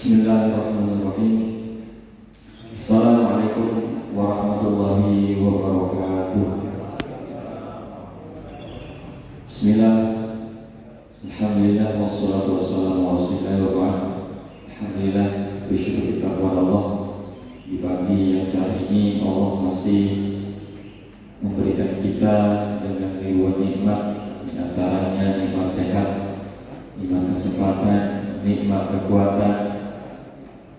Bismillahirrahmanirrahim. Assalamualaikum warahmatullahi wabarakatuh. Bismillah. Alhamdulillah wassalatu wassalamu ala rasulillah wa ba'd. Alhamdulillah, bersyukur kita kepada Allah di pagi yang cerah ini Allah masih memberikan kita dengan ribuan nikmat, di antaranya nikmat sehat, nikmat kesempatan, nikmat kekuatan,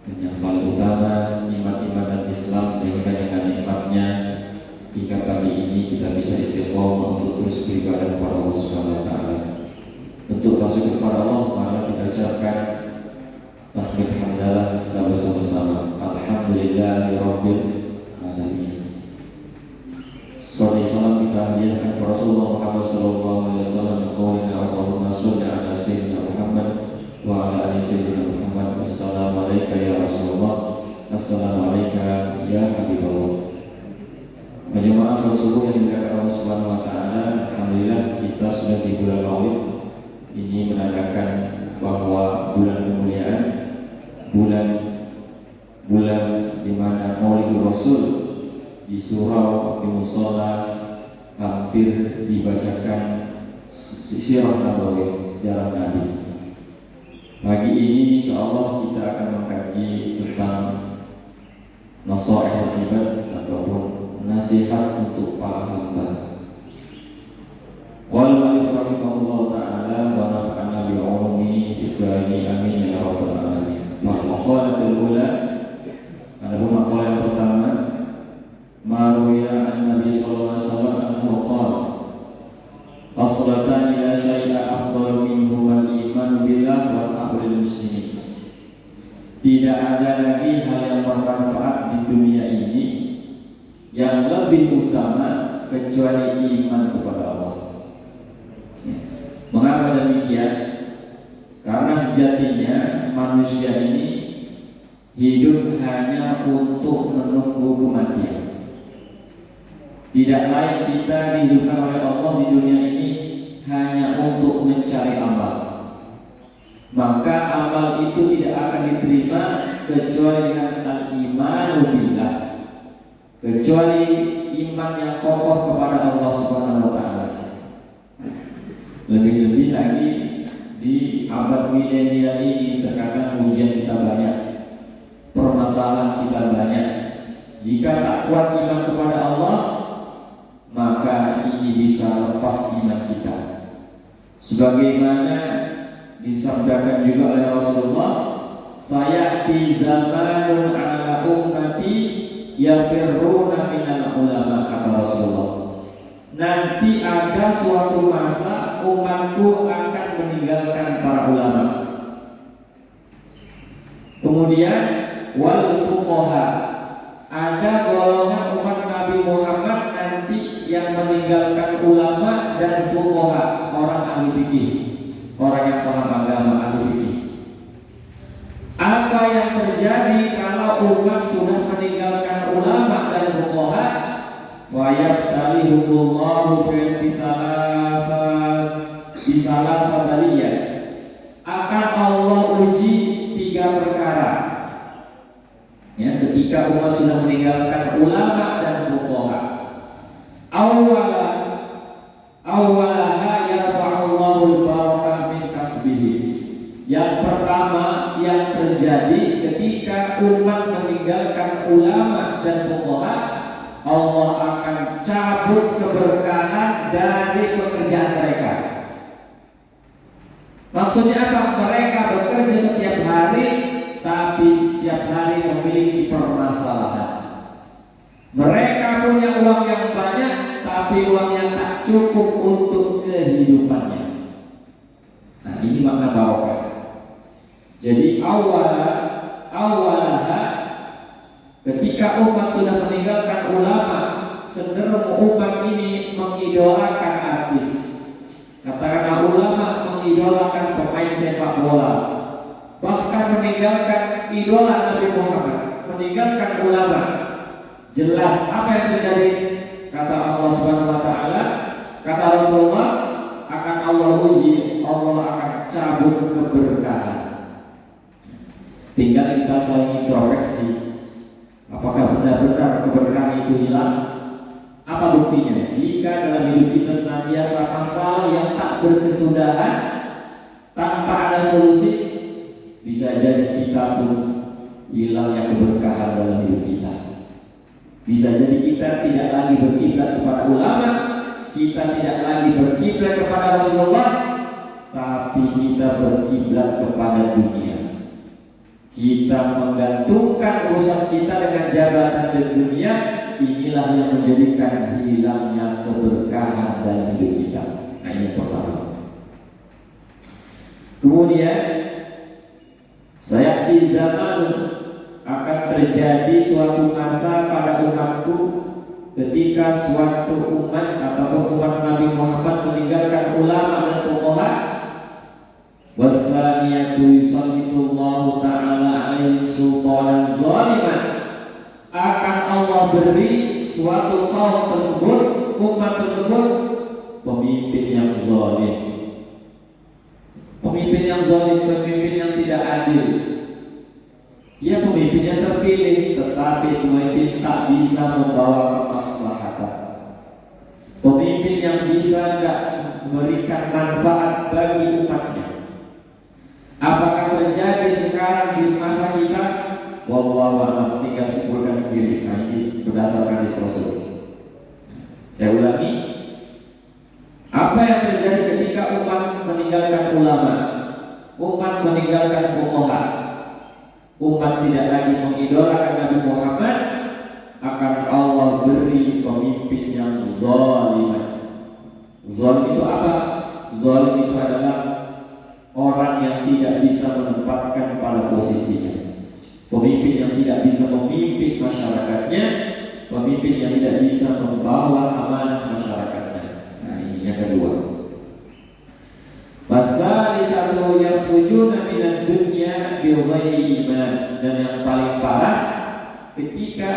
dan yang paling utama nikmat iman dan Islam, sehingga dengan nikmatnya hingga pagi ini kita bisa istiqomah untuk terus beribadah kepada Allah Subhanahu wa taala. Untuk masuk kepada Allah, maka kita ucapkan tahmid hamdalah bersama-sama. Alhamdulillahirabbil alamin. Sallallahu salam kita hadiahkan kepada Rasulullah Muhammad sallallahu alaihi wasallam. Qaulina Allahumma shalli ala sayyidina Muhammad wa ala ali sayyidina Muhammad. Assalamualaikum ya Rasulullah. Assalamualaikum ya Habibullah. Majmu'ah subuh yang dimuliakan Allah Subhanahu wa taala, alhamdulillah kita sudah di bulan Maulid. Ini menandakan bahwa bulan kemuliaan, bulan di mana Maulidur Rasul di surau, di mushola hampir dibacakan sirah Nabawi, sejarah Nabi. Pagi ini insyaallah kita akan mengkaji tentang nasaih ibad ataupun nasihat untuk para hamba. Qala al-mu'allif rahimahullah ta'ala wa nafa'ana bi 'ulumi fid dharain amin ya rabbal alamin. Maqalatul ula, ada maqalah yang pertama, Maruya an-Nabi sallallahu alaihi wasallam anhu qala Faslatan ila syai'a afdalu minhum al-iman billah wa amrul muslimin. Tidak ada lagi hal yang bermanfaat di dunia ini yang lebih utama kecuali iman kepada Allah. Mengapa demikian? Karena sejatinya manusia ini hidup hanya untuk menunggu kematian. Tidak lain kita dihidupkan oleh Allah di dunia ini hanya untuk mencari amal. Maka amal itu tidak akan diterima kecuali dengan al-imanu billah, kecuali iman yang kokoh kepada Allah Subhanahu wa taala. Lebih-lebih lagi di abad milenial ini, terkadang ujian kita banyak, permasalahan kita banyak. Jika tak kuat iman kepada Allah, maka ini bisa lepas iman kita. Sebagaimana disabdakan juga oleh Rasulullah, sayati zamanun ala ummati yafirruna minal ulama, kata Rasulullah. Nanti ada suatu masa umatku akan meninggalkan para ulama. Kemudian wal fuqaha, ada golongan umat Nabi Muhammad nanti yang meninggalkan ulama dan fuqaha, orang ahli fikih, orang yang paham agama, ahli fikih. Apa yang terjadi kalau umat sudah meninggalkan ulama dan fuqaha? Wa yabtalihumullahu fi salasat baliyat. Akan Allah uji 3 perkara. Ya, ketika umat sudah meninggalkan ulama dan fuqaha. Awalaha yarfa'ullahu al-barakah min kasbihi. Yang pertama yang terjadi ketika umat meninggalkan ulama dan fuqaha, Allah akan cabut keberkahan dari pekerjaan mereka. Maksudnya apa? Mereka bekerja setiap hari, tapi setiap hari memiliki permasalahan. Mereka punya uang yang banyak, tapi uangnya tak cukup untuk kehidupannya. Nah, ini makna barokah. Jadi awalaha, ketika umat sudah meninggalkan ulama, cenderung umat ini mengidolakan artis. Katakanlah ulama mengidolakan pemain sepak bola, bahkan meninggalkan idola Nabi Muhammad, meninggalkan ulama. Jelas apa yang terjadi? Kata Allah Subhanahu wa taala, kata Rasulullah, akan Allah uji, Allah akan cabut keberkahan. Tinggal kita saling introspeksi. Apakah benar-benar keberkahan itu hilang? Apa buktinya? Jika dalam hidup kita senantiasa masalah yang tak berkesudahan, tanpa ada solusi, bisa jadi kita pun hilangnya keberkahan dalam hidup kita. Bisa jadi kita tidak lagi berkiblat kepada ulama, kita tidak lagi berkiblat kepada Rasulullah, tapi kita berkiblat kepada dunia. Kita menggantungkan urusan kita dengan jabatan dan dunia. Inilah yang menjadikan hilangnya keberkahan dalam hidup kita. Nah, ini yang pertama. Kemudian saya di zaman akan terjadi suatu masa pada umatku ketika suatu umat ataupun umat Nabi Muhammad meninggalkan ulama dan fuqaha. Wasaniyatu yusallitullahu ta'ala alaihi sultanan zaliman. Akan Allah beri suatu kaum tersebut, umat tersebut, pemimpin yang zalim. Pemimpin yang zalim, pemimpin yang tidak adil. Ya, pemimpin yang terpilih, tetapi pemimpin tak bisa membawa kemaslahatan. Pemimpin yang bisa tidak memberikan manfaat bagi umatnya. Apakah terjadi sekarang di masa kita? Wallahu a'lam, tinggal simpulkan sendiri. Nah, ini berdasarkan Rasul. Saya ulangi, apa yang terjadi ketika umat meninggalkan ulama, umat meninggalkan fuqaha, umat tidak lagi mengidolakan Nabi Muhammad, akan Allah beri pemimpin yang zaliman. Zalim itu apa? Zalim itu adalah orang yang tidak bisa menempatkan pada posisinya. Pemimpin yang tidak bisa memimpin masyarakatnya, pemimpin yang tidak bisa membawa amanah masyarakatnya. Nah, ini yang kedua. Watsalisatu yakhrujuna minad dunya bi ghairi iman. Dan yang paling parah, ketika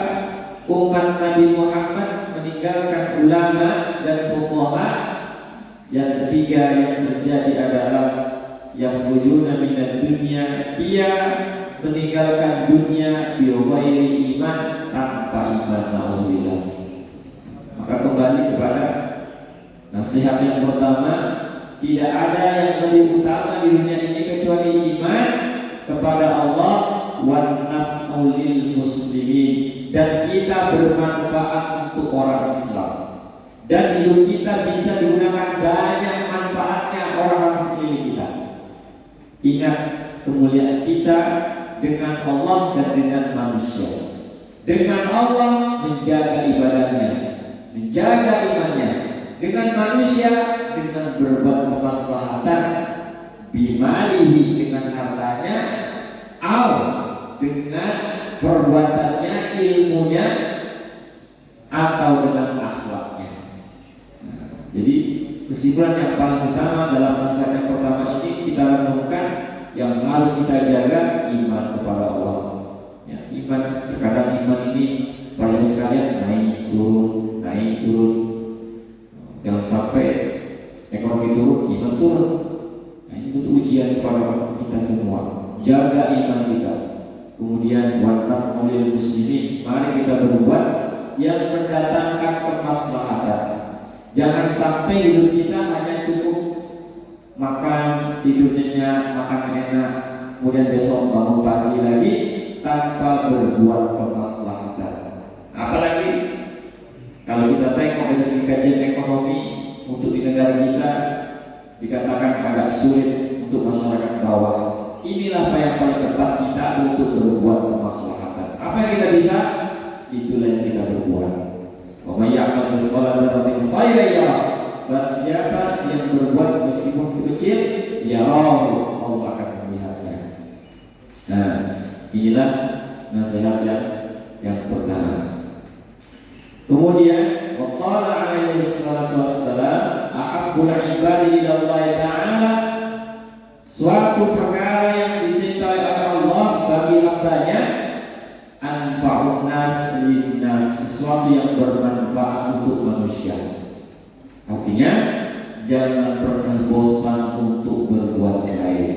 umat Nabi Muhammad meninggalkan ulama dan fuqaha, yang ketiga yang terjadi adalah yakhrujuna minad dunya, dia meninggalkan dunia bi ghairi iman, tanpa iman. Nauzubillah. Maka kembali kepada nasihat yang pertama, tidak ada yang lebih utama di dunia ini kecuali iman kepada Allah, wan naf'u lil muslimin, dan kita bermanfaat untuk orang Islam, dan hidup kita bisa digunakan banyak manfaatnya orang-orang sekeliling kita. Ingat kemuliaan kita dengan Allah dan dengan manusia. Dengan Allah menjaga ibadahnya, menjaga imannya. Dengan manusia dengan berbuat kemaslahatan, bimalihi dengan hartanya, atau dengan perbuatannya, ilmunya, atau dengan akhlaknya. Jadi kesimpulan yang paling utama dalam nasihat yang pertama ini kita renungkan, yang harus kita jaga iman kepada Allah. Ya, iman, terkadang iman ini pada sekalian naik turun, naik turun. Jangan sampai ekonomi turun, iman turun. Nah, ini butuh ujian kepada kita semua. Jaga iman kita. Kemudian wanaf oleh muslimin, mari kita berbuat yang mendatangkan kemaslahatan. Jangan sampai hidup kita hanya cukup makan, tidur nyenyak, makan enak, kemudian besok bangun pagi lagi tanpa berbuat kemaslahatan. Apalagi kalau kita tengok dari segi kajian ekonomi untuk di negara kita, dikatakan agak sulit untuk masyarakat bawah. Inilah apa yang paling tepat kita untuk berbuat kemaslahatan. Apa yang kita bisa, itulah yang kita berbuat. Wa may ya'mal mithqala dzarratin khairan yarah. Barang siapa yang berbuat meskipun itu kecil, ya Allah akan melihatnya. Nah, inilah nasihat yang pertama. Kemudian waqala alaihi salatu wassalam, ahabbul ibadi ila Allah ta'ala, suatu perkara yang dicintai oleh Allah bagi hambanya, anfa'un nas linnas, sesuatu yang bermanfaat untuk manusia. Artinya jangan pernah bosan untuk berbuat baik.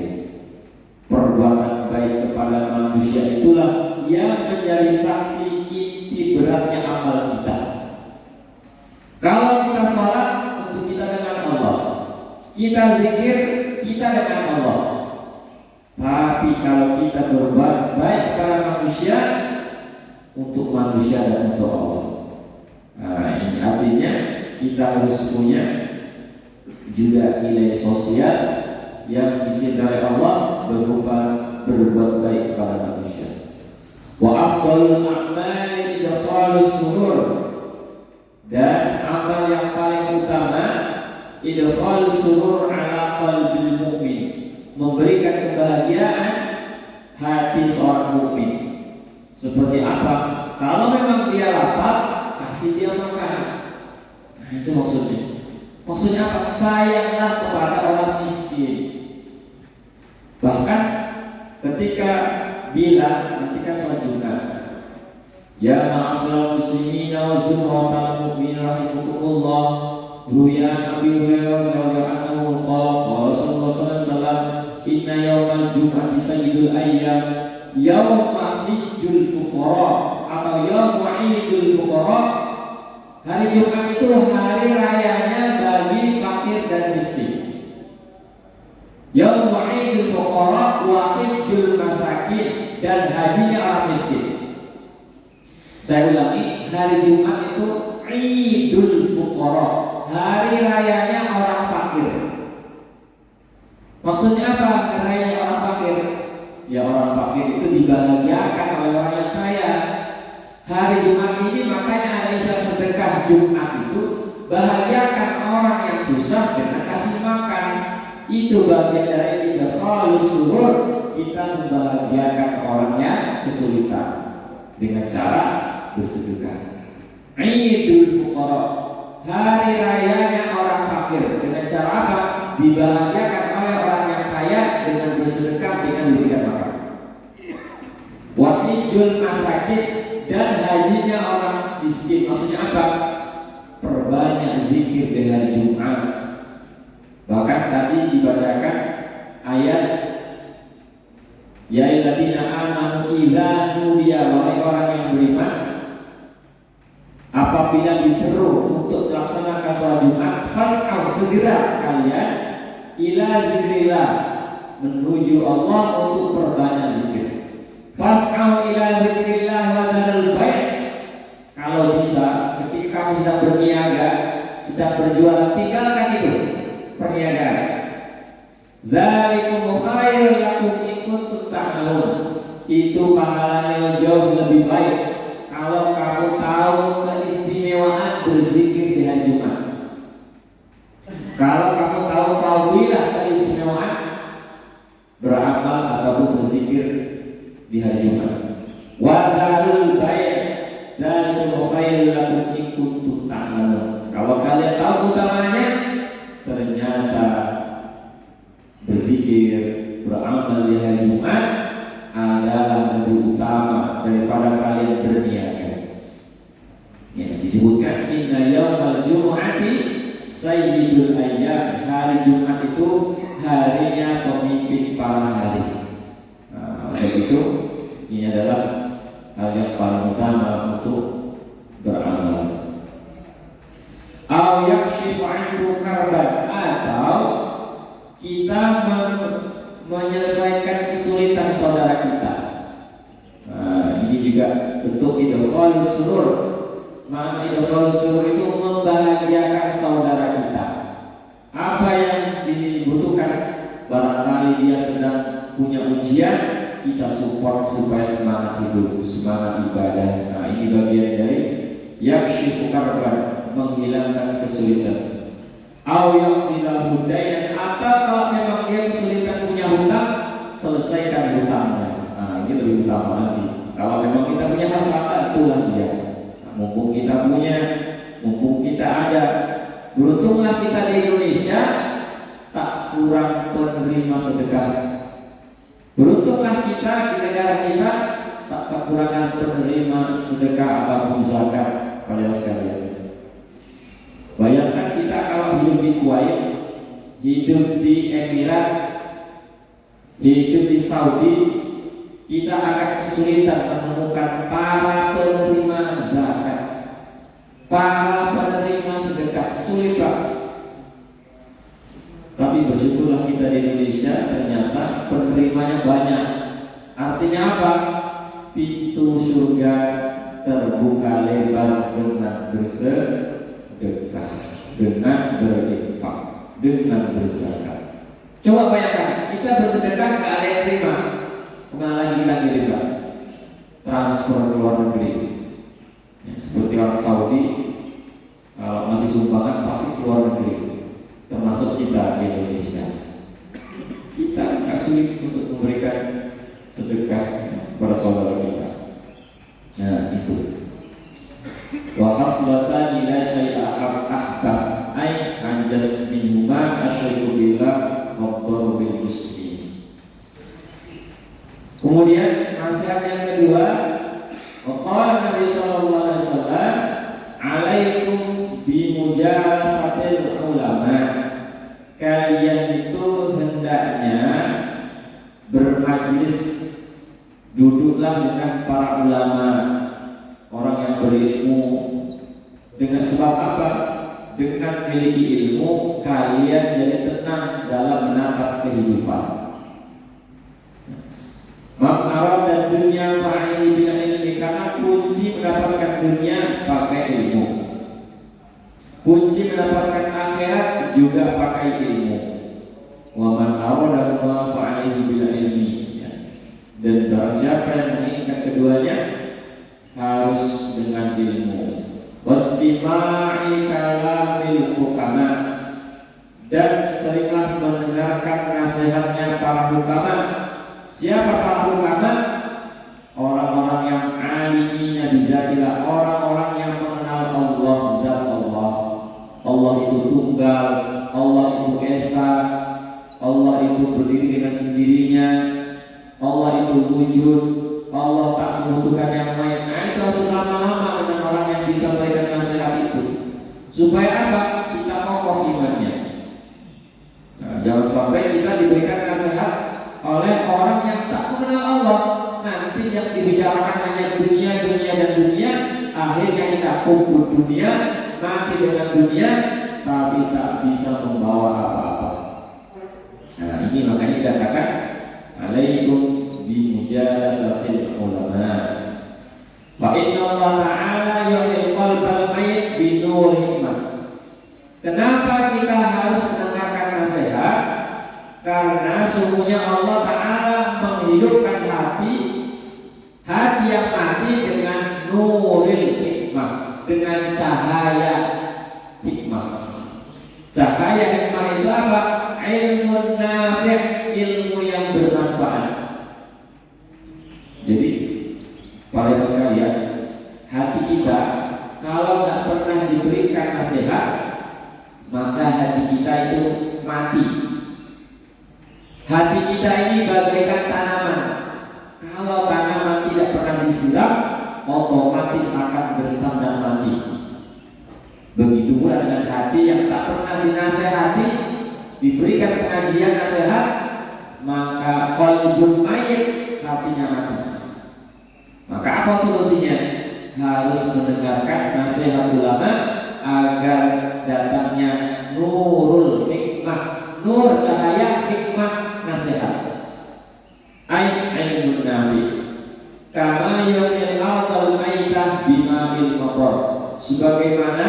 Perbuatan baik kepada manusia manusia itulah yang menjadi saksi inti beratnya amal kita. Kalau kita sholat, untuk kita dengan Allah, kita zikir, kita dengan Allah. Tapi kalau kita berbuat baik kepada manusia, untuk manusia dan untuk Allah. Nah, ini artinya kita harus punya juga nilai sosial yang dicintai Allah berupa berbuat baik kepada manusia. Wa afdalul a'mali idkhalus surur, dan amal yang paling utama idkhalus surur ala qalbil mu'min, memberikan kebahagiaan hati seorang mukmin. Seperti apa? Kalau memang dia lapar, kasih dia makan. Nah, itu maksudnya. Maksudnya apa? Sayanglah kepada orang miskin. Bahkan ketika ketika sholat Jumat, ya ma'asyiral muslimin wa zumratal mu'minin rahimakumullah, ruya Abi Hurairah radhiyallahu anhu qala Rasulullah sallallahu alaihi wasallam, inna yaumal jum'ati sayyidul ayyam yauma hijjul fuqara atau yauma idul fuqara. Hari Jumat itu hari rayanya bagi fakir dan miskin. Yauma idul fuqara wa hijjul masakin, dan hajinya orang miskin. Saya ulangi, hari Jumat itu idul fuqara, hari rayanya orang fakir. Maksudnya apa? Hari raya orang fakir. Ya, orang fakir itu dibahagiakan oleh orang yang kaya. Hari Jumat ini makanya ada istilah sedekah Jumat itu, bahagiakan orang yang susah dengan kasih makan. Itu bagian dari idkhalus surur, kita membahagiakan orang yang kesulitan dengan cara bersedekah. Idul Fuqara, hari rayanya orang fakir, dengan cara apa? Dibahagiakan oleh orang yang kaya dengan bersedekah, dengan diberikan makan. Wahidul masakin, dan hajinya orang miskin. Maksudnya apa? Perbanyak zikir di hari Jumat. Bahkan tadi dibacakan ayat, ya ayyuhalladzina amanu idza nudiya, wahai orang yang beriman, apabila diseru untuk melaksanakan sholat Jumat, fas'au, segera kalian ila zikrillah, menuju Allah untuk perbanyak zikir. Fas'au ila zikrillah wa dzarul bai'. Kalau bisa, ketika kamu sedang berniaga, sedang berjualan, tinggalkan itu perniagaan. Dzalikum khairul lakum in kuntum ta'lamun. Itu pahalanya jauh lebih baik kalau kamu tahu keistimewaan berzikir di hari Jumat. Kalau kamu tahu fadilah keistimewaan beramal ataupun berzikir di hari Jumat. Wa dzarul bai', dzalikum khairul lakum in kuntum ta'lamun. Kalau kalian tahu utamanya, ternyata berzikir, beramal di hari Jumat adalah lebih utama daripada kalian berniaga. Ya, disebutkan inna yaumal jumu'ati sayyidul ayyam, hari Jumat itu harinya pemimpin para hari. Nah, itu ini adalah hal yang paling utama untuk beramal. Au yakshifu anhu karban, atau kita menyelesaikan kesulitan saudara kita. Nah, ini juga bentuk idkhalus surur. Makna idkhalus surur itu membahagiakan saudara kita. Apa yang dibutuhkan, barangkali dia sedang punya ujian, kita support supaya semangat hidup, semangat ibadah. Nah, ini bagian dari yakshifu karban, menghilangkan kesulitan. Au yaqdilahu dainan, atau kalau memang dia kesulitan punya hutang, selesaikan hutangnya. Nah, ini lebih utama lagi. Kalau memang kita punya harta, itulah dia. Nah, mumpung kita punya, mumpung kita ada, beruntunglah kita di Indonesia tak kurang penerima sedekah. Beruntunglah kita di negara kita tak kekurangan penerima sedekah ataupun zakat. Kalian sekalian, bayangkan kita kalau hidup di Kuwait, hidup di Emirat, hidup di Saudi, kita akan kesulitan menemukan para penerima zakat, para penerima sedekah. Sulit Pak. Tapi bersyukurlah kita di Indonesia, ternyata penerimanya banyak. Artinya apa? Pintu surga terbuka lebar dengan bersedekah, dengan berinfak, dengan berzakat. Coba bayangkan, kita bersedekah gak ada yang terima, kemana lagi kita kirim Pak? Transfer ke luar negeri. Ya, seperti orang Saudi, kalau masih sumbangan pasti ke luar negeri, termasuk kita di Indonesia. Kita gak sulit untuk memberikan sedekah kepada saudara kita. Nah itu. Wa haslatani la syai'a ahbab ay anjas minhuma asyriku billah wa darbil muslim. Kemudian nasihat yang kedua, qala Nabi sallallahu alaihi wasallam, alaikum bi mujalasatil ulama. Kalian itu hendaknya bermajlis, duduklah dengan para ulama, orang yang berilmu. Dengan sebab apa? Dengan memiliki ilmu, kalian jadi tenang dalam menatap kehidupan. Makna dan dunia fa'ali bila ilmi, karena kunci mendapatkan dunia pakai ilmu, kunci mendapatkan akhirat juga pakai ilmu. Wa man arada ma fa'ali bila ilmi, dan barang siapa yang menginginkan keduanya harus dengan ilmu. Wastima'i kalamil hukama, dan seringlah mendengarkan nasihatnya para hukama. Siapa para hukama? Orang-orang yang alimina bizatillah, orang-orang yang mengenal Allah, zat Allah. Allah itu tunggal, Allah itu esa, Allah itu berdiri dengan sendirinya, Allah itu wujud, Allah tak membutuhkan yang lain. Nah, itu harus lama-lama dengan orang yang bisa memberikan nasihat itu. Supaya apa? Kita kokoh imannya. Nah, jangan sampai kita diberikan nasihat oleh orang yang tak mengenal Allah. Nanti yang dibicarakan hanya dunia, dunia dan dunia. Akhirnya kita kubur dunia, mati dengan dunia, tapi tak bisa membawa apa-apa. Nah, ini makanya dikatakan alaikum bi mujalasatil ulama. Fa inna Allah Ta'ala yuhil qalbal mayyit bi nur hikmah. Kenapa kita harus mendengarkan nasihat? Karena sungguhnya Allah Ta'ala menghidupkan hati yang mati dengan nuril hikmah, dengan cahaya hikmah. Cahaya hikmah itu apa? Ilmu nafi', ilmu yang bermanfaat. Jadi para ibu sekalian, hati kita kalau tidak pernah diberikan nasihat, maka hati kita itu mati. Hati kita ini bagaikan tanaman. Kalau tanaman tidak pernah disiram, otomatis akan gersam dan mati. Begitu pula dengan hati yang tak pernah dinasehati, diberikan pengajian nasihat, maka qalbun mayyit, hatinya mati. Maka apa solusinya? Harus mendengarkan nasihat ulama agar datangnya nurul hikmah, nur cahaya hikmah nasihat. Ai ilmun nafi. Kama yuhyil ardal maitah bima'il matar. Sebagaimana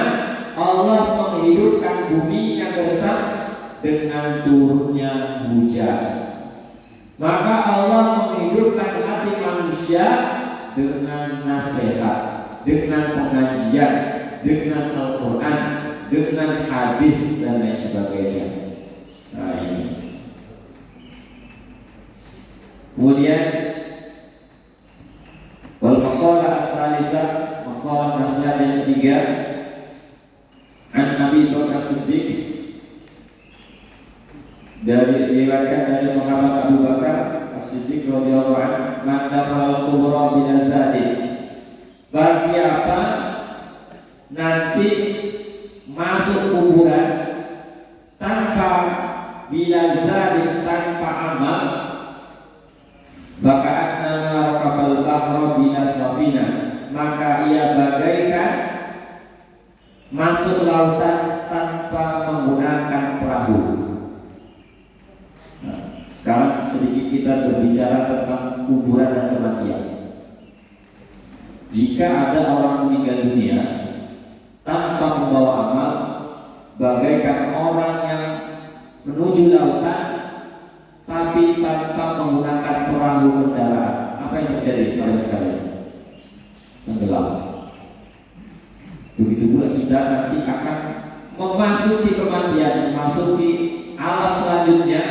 Allah menghidupkan bumi yang gersam dengan turunnya hujan, maka Allah menghidupkan hati manusia dengan nasihat, dengan pengajian, dengan Al-Quran, dengan hadis dan lain sebagainya. Nah ini. Kemudian wal maqalah as-salisah, maqalah nasihat yang ketiga, an Nabi Bakar Siddiq, diriwayatkan dari sahabat Abu Bakar As-Siddiq radhiyallahu anhu, man dakhala al-qubur bila zadin. Barang siapa nanti masuk kuburan tanpa bila zadin, tanpa amal, maka annama bahra bila safina, maka ia bagaikan masuk lautan tanpa menggunakan perahu. Nah, sekarang sedikit kita berbicara tentang kuburan dan kematian. Jika ada orang meninggal dunia tanpa membawa amal, bagaikan orang yang menuju lautan tapi tanpa menggunakan perahu kendaraan. Apa yang terjadi pada sekalian? Tenggelam. Begitu pula kita nanti akan memasuki kematian, memasuki alam selanjutnya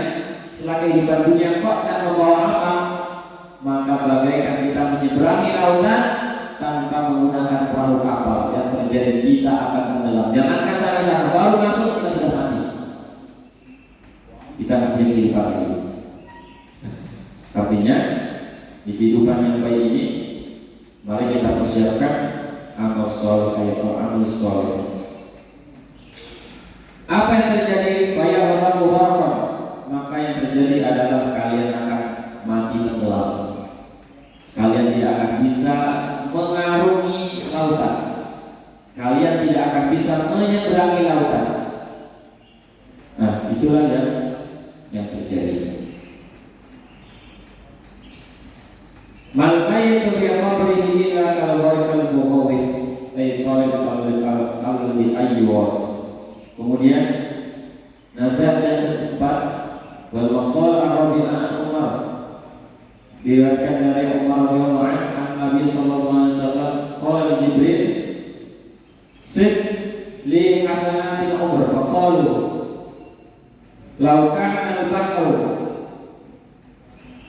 setelah kehidupan dunia kok dan membawa amal, maka bagaikan kita menyeberangi lautan tanpa menggunakan perahu kapal. Yang terjadi kita akan tenggelam. Jangankan sana-sana, baru masuk kita sudah mati. Kita akan punya kehidupan lagi. Artinya di kehidupan yang baik ini, mari kita persiapkan amal soleh atau amal soleh. Apa yang terjadi? Fayahramuharakan, maka yang terjadi adalah kalian akan mati tenggelam. Kalian tidak akan bisa mengarungi lautan. Kalian tidak akan bisa menyeberangi lautan. Nah, itulah yang terjadi. Mal mayitu fi qabrihi illa kalawakal muhawith ay talib al-alli aywas. Kemudian nasihat yang keempat, wal maqal Arabi'an Umar, diriwayatkan dari Umar radhiyallahu anhu an Nabi sallallahu alaihi wasallam qala Jibril sid li hasanatil umr faqalu law kana al-bahru,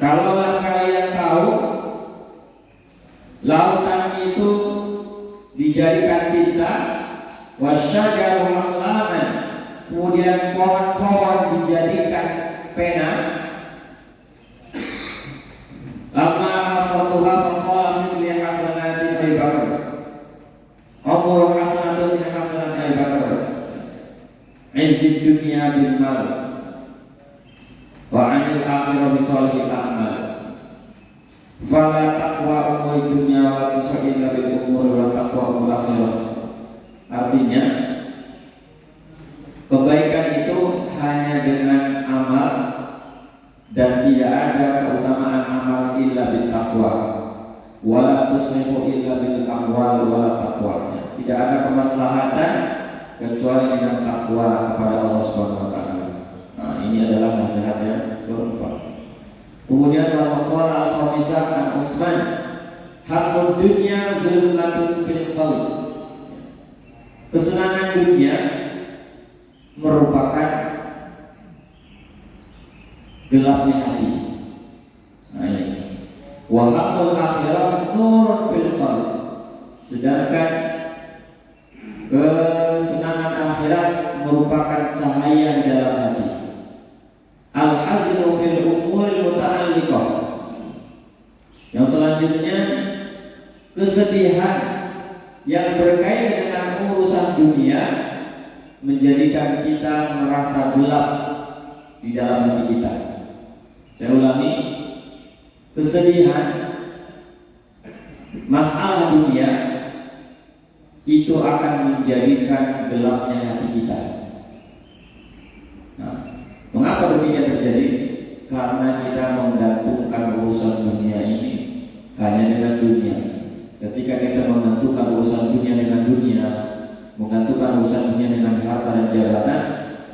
kalaulah kalian tahu lautan itu dijadikan tinta, wasyajaru aqlaman, kemudian pohon-pohon dijadikan pena, lama hasalullah faqala sibli hasanatin Abi Bakar, umur hasanatun min hasanati Abi Bakar, izzid dunya bil mal wa anil akhirah bisolihil a'mal, fala taqwa umur dunya wa tusa'illa bil umur wa taqwa umur akhirah. Artinya kebaikan itu hanya dengan amal, dan tidak ada keutamaan amal illa bil taqwa, wala tusrifu illa bil amwal wala taqwa. Tidak ada kemaslahatan kecuali dengan takwa kepada Allah Subhanahu wa taala. Nah, ini adalah nasihat yang keempat. Kemudian al-maqala al-khamisah an Utsman, haqqud dunya zulmatun fil qalb. Kesenangan dunia merupakan gelapnya hati. Nah, ini. Wa haqqul akhirah nurun fil qalb. Sedangkan kesenangan akhirat merupakan cahaya di dalam hati. Al-haznu fil umuril muta'alliqah. Yang selanjutnya, kesedihan yang berkaitan dengan urusan dunia menjadikan kita merasa gelap di dalam hati kita. Saya ulangi, kesedihan masalah dunia itu akan menjadikan gelapnya hati kita. Nah, mengapa demikian terjadi? Karena kita menggantungkan urusan dunia ini hanya dengan dunia. Ketika kita menggantungkan urusan dunia dengan dunia, menggantungkan urusan dunia dengan harta dan jabatan,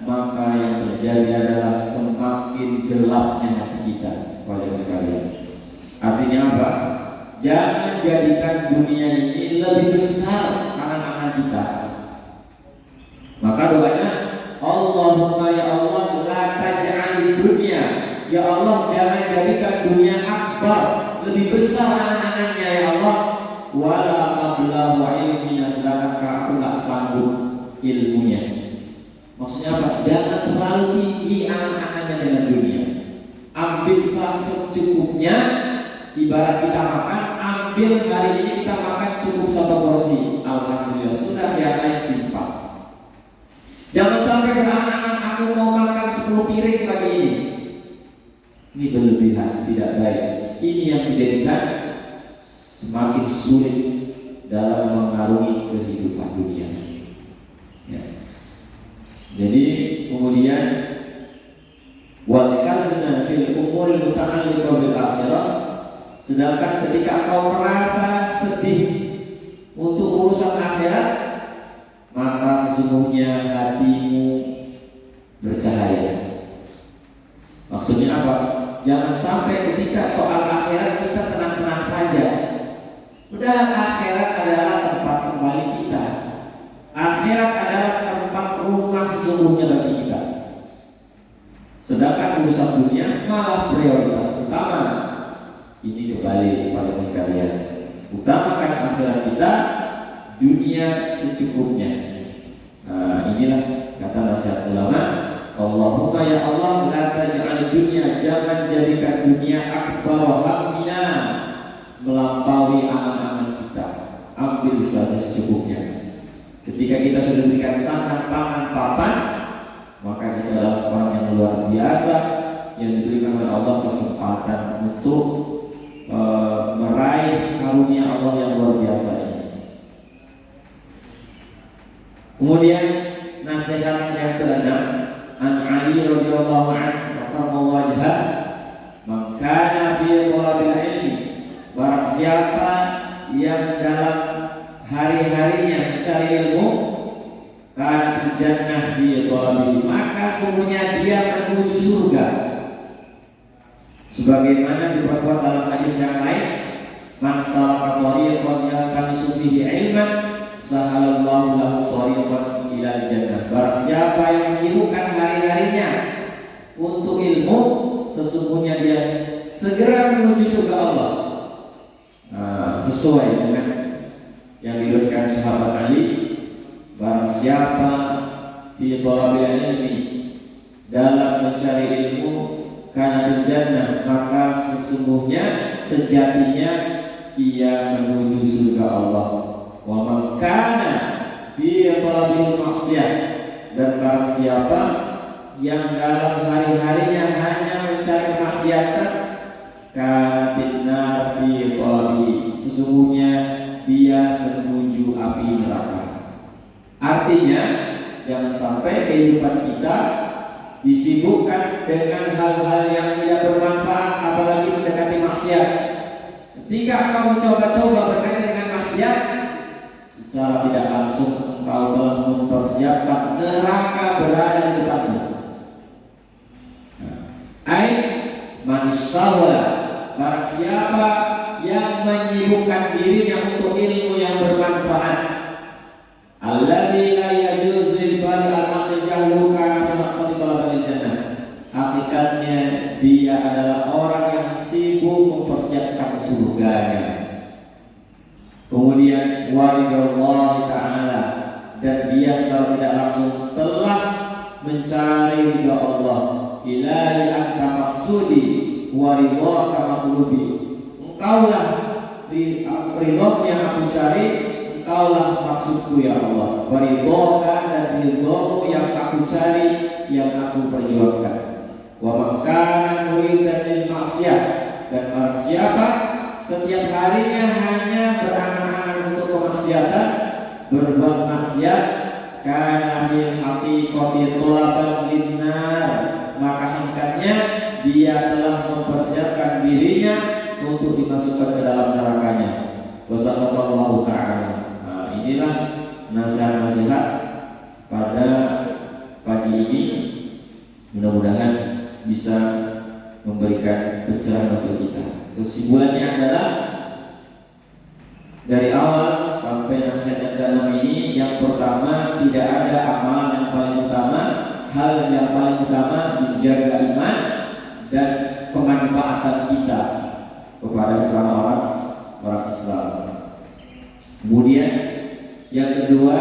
maka yang terjadi adalah semakin gelapnya hati kita, wajib sekalian. Artinya apa? Jangan jadikan dunia ini lebih besar angan-angan kita. Maka doanya, Allahumma ya Allah la taj'al dunia, ya Allah jangan jadikan dunia akbar, lebih besar angan-angannya ya Allah, wala ablaghu ilmina, sedangkan aku tak sanggup ilmunya. Maksudnya apa? Jangan terlalu tinggi angan-angannya dengan dunia. Ambil secukupnya. Ibarat kita makan, ambil hari ini kita makan cukup satu porsi, alhamdulillah, sudah, yang lain simpan. Jangan sampai berangan-angan aku mau makan 10 piring pagi ini. Ini berlebihan, tidak baik. Ini yang menjadikan semakin sulit dalam mengarungi kehidupan dunia. Ya. Jadi kemudian wal hazna fil umur muta'alliqah bil akhirah, sedangkan ketika kau merasa sedih untuk urusan akhirat, maka sesungguhnya hatimu bercahaya. Maksudnya apa? Jangan sampai ketika soal akhirat kita tenang-tenang saja. Udah, akhirat adalah tempat kembali kita. Akhirat adalah tempat rumah sesungguhnya bagi kita. Sedangkan urusan dunia malah prioritas utama. Ini kembali pada sekalian. Utamakan akhirat kita, dunia secukupnya. Nah, inilah kata nasihat ulama. Allahumma ya Allah, la taj'al dunya, jangan jadikan dunia akbar hammina, melampaui angan-angan kita. Ambil saja secukupnya. Ketika kita sudah diberikan santan, pangan, papan, maka kita adalah orang yang luar biasa yang diberikan oleh Allah kesempatan untuk meraih karunia Allah yang luar biasa ini. Kemudian nasihat yang keenam, An Ali radhiyallahu anhu karramallahu wajhah, man kana fi thalabil ilmi, barang siapa yang dalam hari-harinya mencari ilmu, kana jannah fi thalabil, maka sungguhnya dia menuju surga. Sebagaimana diperkuat dalam hadis yang lain, man salaka thariqan yaltamisu fihi ilman, sahalallahu lahu thariqan ilal jannah. Barang siapa yang menyibukkan hari-harinya untuk ilmu, sesungguhnya dia segera menuju surga Allah. Sesuai dengan yang diberikan sahabat Ali, barang siapa fi thalabil ilmi, dalam mencari ilmu, karena jannah, maka sesungguhnya sejatinya ia menuju surga Allah. Wa man kana fi thalabil maksiyah, dan barang siapa yang dalam hari-harinya hanya mencari kemaksiatan, kana finnar fi thalabi, sesungguhnya dia menuju api neraka. Artinya jangan sampai kehidupan kita disibukkan dengan hal-hal yang tidak bermanfaat, apalagi mendekati maksiat. Ketika engkau mencoba-coba berkaitan dengan maksiat, secara tidak langsung engkau telah mempersiapkan neraka berada di depanmu. Ai man istawala, barang siapa yang menyibukkan dirinya untuk ilmu yang bermanfaat, alladzi la yajuzu lil bali al-aqil jahlu kana min haqqi talabil jannah, hakikatnya dia adalah orang yang sibuk mempersiapkan surganya. Kemudian waridullah ta'ala, dan dia secara tidak langsung telah mencari ridha Allah. Ilahi anta maksudi waridhaka matlubi, engkaulah ridhamu yang aku cari, engkaulah maksudku ya Allah. Waridhaka, dan ridhamu yang aku cari, yang aku perjuangkan. Wa man kana muridan lil maksiyah, dan barang siapa setiap harinya hanya berangan-angan untuk kemaksiatan, berbuat maksiat, kana bil haqiqati thalaban linnar, maka hakikatnya dia telah mempersiapkan dirinya untuk dimasukkan ke dalam nerakanya. Wasallallahu ta'ala. Inilah nasihat-nasihat pada pagi ini, mudah-mudahan bisa memberikan pencerahan untuk kita. Kesimpulannya adalah dari awal sampai nasihat yang dalam ini, yang pertama, tidak ada amalan yang paling utama, hal yang paling utama menjaga iman dan kemanfaatan kita kepada sesama orang Islam. Kemudian yang kedua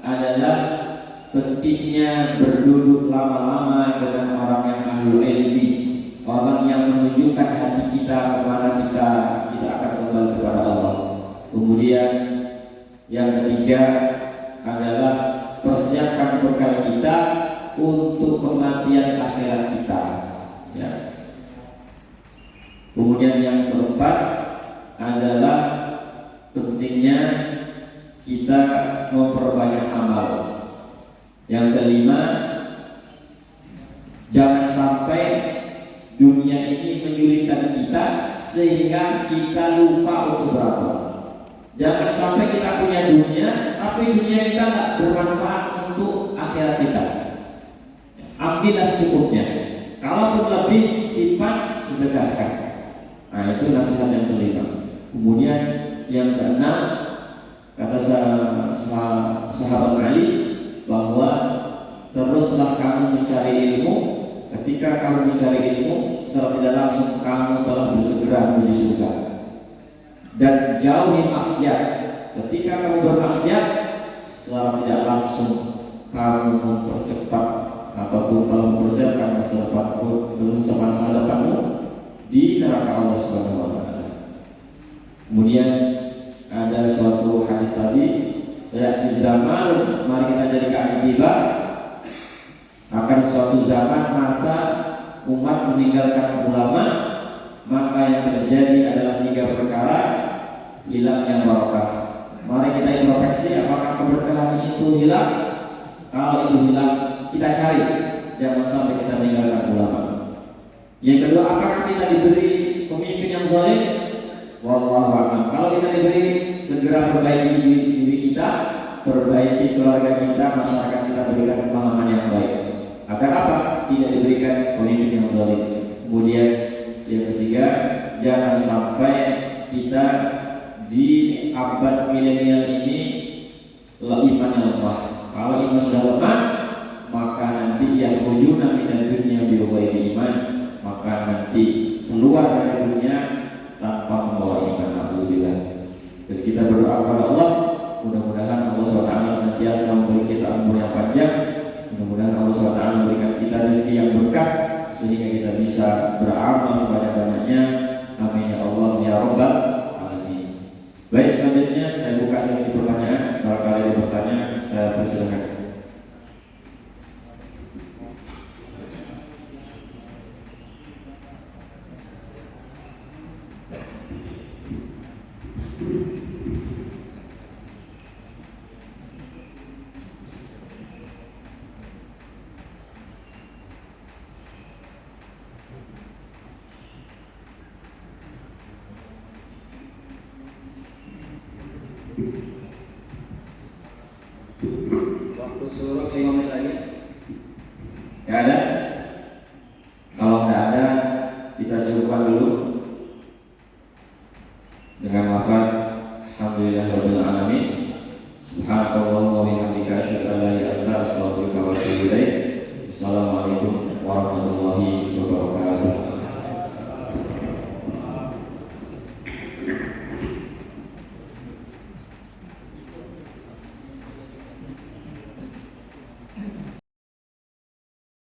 adalah pentingnya berduduk lama-lama dengan orang yang ahlul ilmi, orang yang menunjukkan hati kita kepada kita akan kembali kepada Allah. Kemudian yang ketiga adalah persiapkan bekal kita untuk kematian akhirat kita. Ya. Kemudian yang keempat adalah pentingnya kita memperbanyak amal. Yang kelima, jangan sampai dunia ini menyulitkan kita sehingga kita lupa untuk beramal. Jangan sampai kita punya dunia, tapi dunia kita tak bermanfaat untuk akhirat kita. Ambillah secukupnya. Kalaupun lebih, simpan, sedekahkan. Nah, itu nasihat yang kelima. Kemudian yang keenam, kata sahabat Ali, bahwa teruslah kamu mencari ilmu. Ketika kamu mencari ilmu, secara tidak langsung kamu telah bersegera menuju surga. Dan jauhi maksiat. Ketika kamu bermaksiat, secara tidak langsung kamu mempercepat ataupun kalau mempersiapkan masa depanmu di neraka Allah Subhanahu wa taala. Kemudian ada suatu hadis tadi, saya di zaman, mari kita jadikan iktibar, akan suatu zaman masa umat meninggalkan ulama, maka yang terjadi adalah 3 perkara: hilangnya barakah. Mari kita introspeksi, apakah keberkahan itu hilang? Kalau itu hilang, kita cari, jangan sampai kita meninggalkan ulama. Yang kedua, apakah kita diberi pemimpin yang zalim? Wallahu a'lam. Kalau kita diberi, segera perbaiki diri kita, perbaiki keluarga kita, masyarakat kita, berikan pemahaman yang baik. Agar apa? Tidak diberikan pemimpin yang zalim. Kemudian yang ketiga, jangan sampai kita di abad milenial ini imannya lemah. Kalau iman sudah lemah, maka nanti yakhrujuna minad dunya bi ghairi iman, maka nanti keluar dari dunia tanpa membawa iman. Alhamdulillah. Dan kita berdoa kepada Allah, mudah-mudahan Allah SWT senantiasa memberi kita umur yang panjang. Mudah-mudahan Allah SWT memberikan kita rezeki yang berkah sehingga kita bisa beramal sebanyak-banyaknya. Amin ya Allah ya Rabbal alamin. Baik, selanjutnya saya buka sesi pertanyaan. Barangkali ada pertanyaan, saya persilakan. Waktu suruh 5 menit lagi. Gak ada? Kalau nggak ada, kita cukupkan dulu dengan lafaz alhamdulillahirabbil alamin. Subhanakallahumma wa bihamdika asyhadu an la ilaha illa anta astaghfiruka wa atubu ilaik.